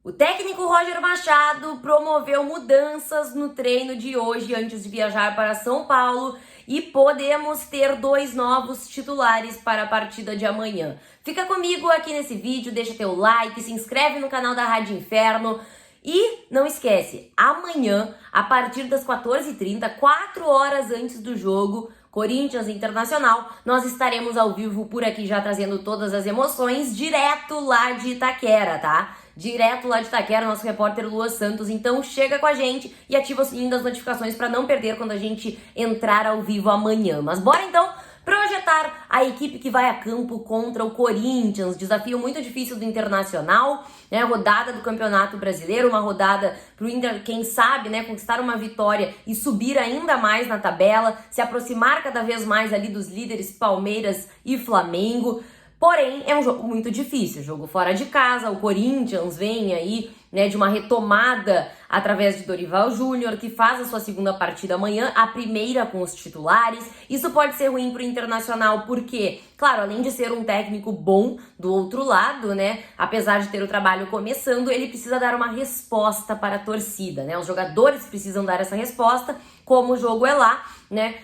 O técnico Roger Machado promoveu mudanças no treino de hoje antes de viajar para São Paulo e podemos ter 2 novos titulares para a partida de amanhã. Fica comigo aqui nesse vídeo, deixa teu like, se inscreve no canal da Rádio Inferno e não esquece, amanhã, a partir das 14h30, 4 horas antes do jogo, Corinthians Internacional, nós estaremos ao vivo por aqui já trazendo todas as emoções direto lá de Itaquera, tá? Direto lá de Itaquera, nosso repórter Lua Santos. Então chega com a gente e ativa o sininho das notificações para não perder quando a gente entrar ao vivo amanhã. Mas bora então projetar a equipe que vai a campo contra o Corinthians. Desafio muito difícil do Internacional, né? Rodada do Campeonato Brasileiro, uma rodada pro Inter, quem sabe, né, conquistar uma vitória e subir ainda mais na tabela, se aproximar cada vez mais ali dos líderes Palmeiras e Flamengo. Porém, é um jogo muito difícil, jogo fora de casa, o Corinthians vem aí, né, de uma retomada através de Dorival Júnior, que faz a sua segunda partida amanhã, a primeira com os titulares. Isso pode ser ruim pro Internacional, porque, claro, além de ser um técnico bom do outro lado, né, apesar de ter o trabalho começando, ele precisa dar uma resposta para a torcida, né, os jogadores precisam dar essa resposta, como o jogo é lá, né,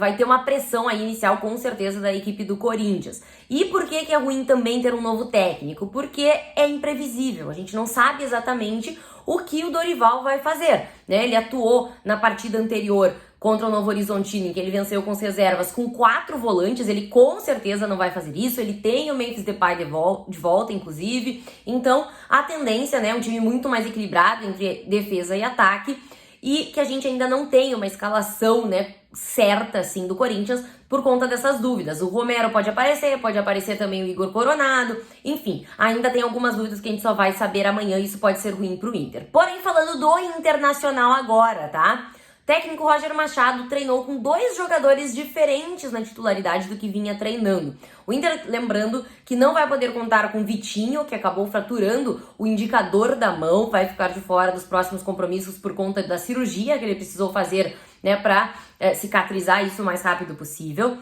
vai ter uma pressão aí inicial com certeza da equipe do Corinthians. E por que é ruim também ter um novo técnico? Porque é imprevisível, a gente não sabe exatamente o que o Dorival vai fazer, né? Ele atuou na partida anterior contra o Novo Horizontino, em que ele venceu com as reservas com 4 volantes, ele com certeza não vai fazer isso, ele tem o Memphis Depay de volta, inclusive, então a tendência, né, é um time muito mais equilibrado entre defesa e ataque, e que a gente ainda não tem uma escalação, né, certa, assim, do Corinthians por conta dessas dúvidas. O Romero pode aparecer também o Igor Coronado, enfim, ainda tem algumas dúvidas que a gente só vai saber amanhã e isso pode ser ruim pro Inter. Porém, falando do Internacional agora, tá? O técnico Roger Machado treinou com 2 jogadores diferentes na titularidade do que vinha treinando. O Inter, lembrando que não vai poder contar com Vitinho, que acabou fraturando o indicador da mão, vai ficar de fora dos próximos compromissos por conta da cirurgia que ele precisou fazer, né, para cicatrizar isso o mais rápido possível.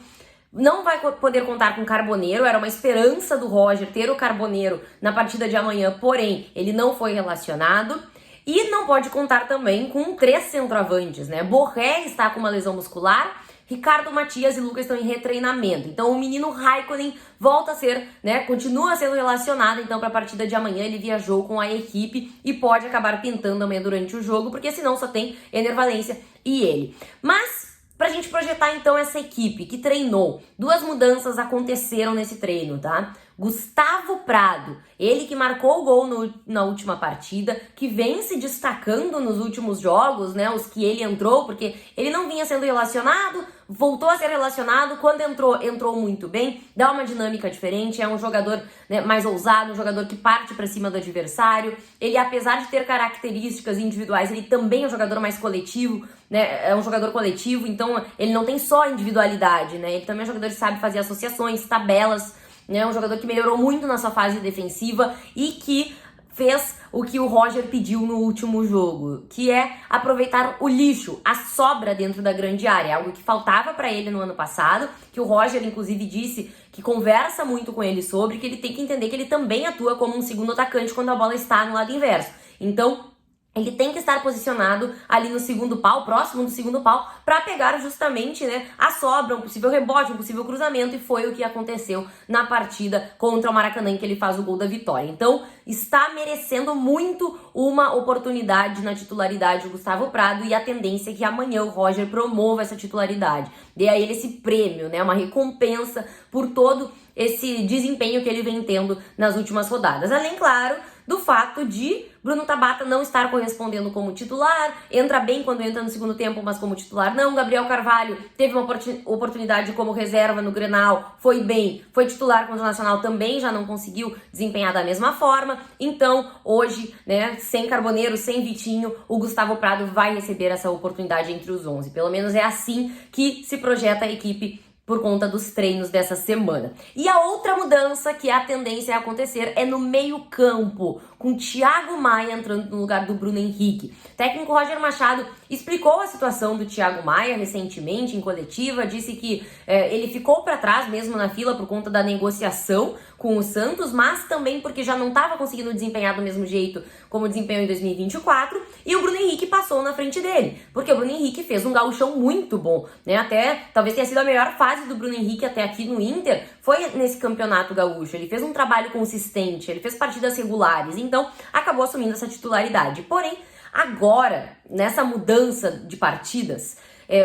Não vai poder contar com Carboneiro, era uma esperança do Roger ter o Carboneiro na partida de amanhã, porém ele não foi relacionado. E não pode contar também com 3 centroavantes, né? Borré está com uma lesão muscular, Ricardo Matias e Lucas estão em retreinamento. Então o menino Raikkonen volta a ser, né, continua sendo relacionado, então para a partida de amanhã ele viajou com a equipe e pode acabar pintando amanhã durante o jogo, porque senão só tem Ener Valencia e ele. Mas pra gente projetar então essa equipe que treinou, 2 mudanças aconteceram nesse treino, tá? Gustavo Prado, ele que marcou o gol na última partida, que vem se destacando nos últimos jogos, né, os que ele entrou, porque ele não vinha sendo relacionado, voltou a ser relacionado, quando entrou muito bem, dá uma dinâmica diferente, é um jogador, né, mais ousado, um jogador que parte pra cima do adversário, ele apesar de ter características individuais, ele também é um jogador mais coletivo, né, é um jogador coletivo, então ele não tem só individualidade, né, ele também é um jogador que sabe fazer associações, tabelas, né, um jogador que melhorou muito na sua fase defensiva e que fez o que o Roger pediu no último jogo, que é aproveitar o lixo, a sobra dentro da grande área, algo que faltava para ele no ano passado, que o Roger inclusive disse que conversa muito com ele sobre, que ele tem que entender que ele também atua como um segundo atacante quando a bola está no lado inverso. Então ele tem que estar posicionado ali no segundo pau, próximo do segundo pau, para pegar justamente, né, a sobra, um possível rebote, um possível cruzamento, e foi o que aconteceu na partida contra o Maracanã, em que ele faz o gol da vitória. Então, está merecendo muito uma oportunidade na titularidade o Gustavo Prado, e a tendência é que amanhã o Roger promova essa titularidade, dê a ele esse prêmio, né, uma recompensa por todo esse desempenho que ele vem tendo nas últimas rodadas. Além, claro, do fato de Bruno Tabata não estar correspondendo como titular, entra bem quando entra no segundo tempo, mas como titular não. Gabriel Carvalho teve uma oportunidade como reserva no Grenal, foi bem, foi titular contra o Nacional, também já não conseguiu desempenhar da mesma forma. Então, hoje, né, sem Carboneiro, sem Vitinho, o Gustavo Prado vai receber essa oportunidade entre os 11. Pelo menos é assim que se projeta a equipe por conta dos treinos dessa semana. E a outra mudança que a tendência a acontecer é no meio-campo, com Thiago Maia entrando no lugar do Bruno Henrique. O técnico Roger Machado explicou a situação do Thiago Maia recentemente em coletiva, disse que ele ficou para trás mesmo na fila por conta da negociação com o Santos, mas também porque já não estava conseguindo desempenhar do mesmo jeito como desempenhou em 2024, e o Bruno Henrique passou na frente dele, porque o Bruno Henrique fez um gauchão muito bom, né? Até talvez tenha sido a melhor fase do Bruno Henrique até aqui no Inter, foi nesse campeonato gaúcho. Ele fez um trabalho consistente, ele fez partidas regulares, então acabou assumindo essa titularidade. Porém, agora, nessa mudança de partidas,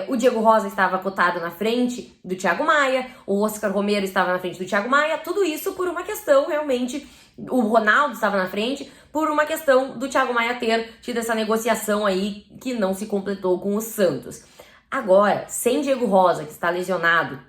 o Diego Rosa estava cotado na frente do Thiago Maia, o Oscar Romero estava na frente do Thiago Maia, tudo isso por uma questão realmente, o Ronaldo estava na frente, por uma questão do Thiago Maia ter tido essa negociação aí que não se completou com o Santos. Agora, sem Diego Rosa, que está lesionado,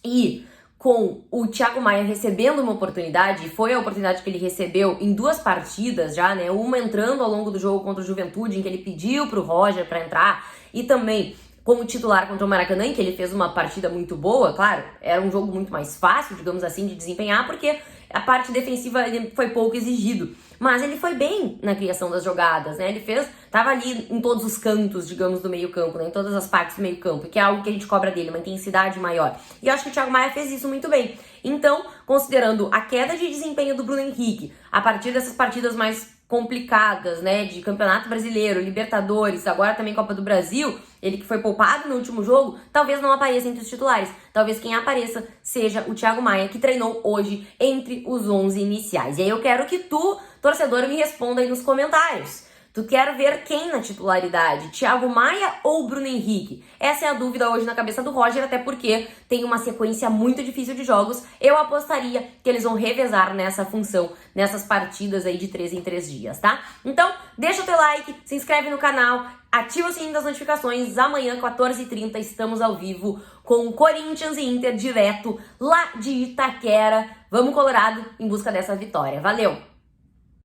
e com o Thiago Maia recebendo uma oportunidade, e foi a oportunidade que ele recebeu em 2 partidas já, né? Uma entrando ao longo do jogo contra o Juventude, em que ele pediu pro Roger para entrar, e também como titular contra o Maracanã, em que ele fez uma partida muito boa, claro, era um jogo muito mais fácil, digamos assim, de desempenhar, porque a parte defensiva ele foi pouco exigido. Mas ele foi bem na criação das jogadas, né? Ele tava ali em todos os cantos, digamos, do meio campo, né? Em todas as partes do meio campo, que é algo que a gente cobra dele, uma intensidade maior. E eu acho que o Thiago Maia fez isso muito bem. Então, considerando a queda de desempenho do Bruno Henrique, a partir dessas partidas mais complicadas, né, de Campeonato Brasileiro, Libertadores, agora também Copa do Brasil, ele que foi poupado no último jogo, talvez não apareça entre os titulares. Talvez quem apareça seja o Thiago Maia, que treinou hoje entre os 11 iniciais. E aí eu quero que tu, torcedor, me responda aí nos comentários. Tu quer ver quem na titularidade? Thiago Maia ou Bruno Henrique? Essa é a dúvida hoje na cabeça do Roger, até porque tem uma sequência muito difícil de jogos. Eu apostaria que eles vão revezar nessa função, nessas partidas aí de 3 em 3 dias, tá? Então, deixa o teu like, se inscreve no canal, ativa o sininho das notificações. Amanhã, 14h30, estamos ao vivo com Corinthians e Inter direto lá de Itaquera. Vamos, Colorado, em busca dessa vitória. Valeu!